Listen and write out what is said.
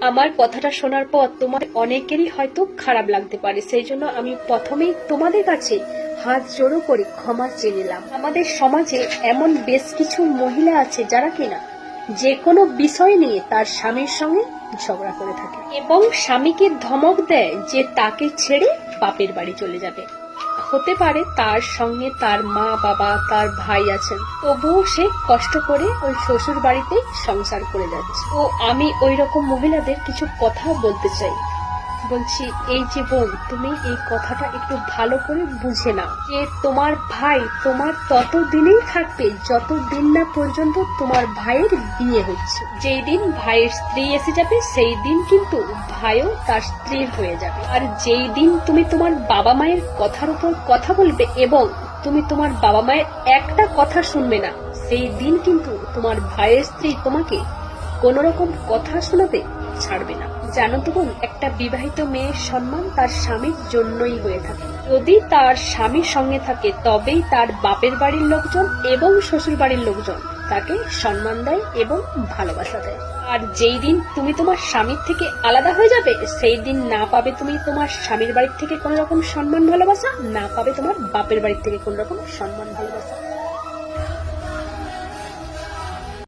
আমার কথাটা শোনার পর তোমার অনেকেরই হয়তো খারাপ লাগতে পারে, সেই জন্য আমি প্রথমেই তোমাদের কাছে হাত জোড়ো করে ক্ষমা চেয়ে নিলাম। আমাদের সমাজে এমন বেশ কিছু মহিলা আছে যারা কিনা যে কোনো বিষয় নিয়ে তার স্বামীর সঙ্গে ঝগড়া করে থাকে এবং স্বামীকে ধমক দেয় যে তাকে ছেড়ে বাপের বাড়ি চলে যাবে। হতে পারে তার সঙ্গে তার মা বাবা তার ভাই আছেন, তবুও সে কষ্ট করে ওই শ্বশুর বাড়িতে সংসার করে যাচ্ছে। তো আমি ওই রকম মহিলাদের কিছু কথা বলতে চাই। বলছি, এই যে বোন, তুমি এই কথাটা একটু ভালো করে বুঝে নাও যে তোমার ভাই তোমার তত দিনেই থাকবে যতদিন না পর্যন্ত তোমার ভাইয়ের বিয়ে হচ্ছে। যেই দিন ভাইয়ের স্ত্রী এসে যাবে সেই দিন কিন্তু ভাইও তার স্ত্রীর হয়ে যাবে। আর যেই দিন তুমি তোমার বাবা মায়ের কথার উপর কথা বলবে এবং তুমি তোমার বাবা মায়ের একটা কথা শুনবে না, সেই দিন কিন্তু তোমার ভাইয়ের স্ত্রী তোমাকে কোন রকম কথা শোনাতে ছাড়বে না। জানো তো বোন, একটা বিবাহিত মেয়ের সম্মান তার স্বামীর জন্যই হয়ে থাকে। যদি তার স্বামীর সঙ্গে থাকে তবেই তার বাপের বাড়ির লোকজন এবং শ্বশুর বাড়ির লোকজন তাকে সম্মান দেয় এবং ভালোবাসা দেয়। আর যেই দিন তুমি তোমার স্বামীর থেকে আলাদা হয়ে যাবে সেই দিন না পাবে তুমি তোমার স্বামীর বাড়ির থেকে কোন রকম সম্মান ভালোবাসা, না পাবে তোমার বাপের বাড়ির থেকে কোন রকম সম্মান ভালোবাসা।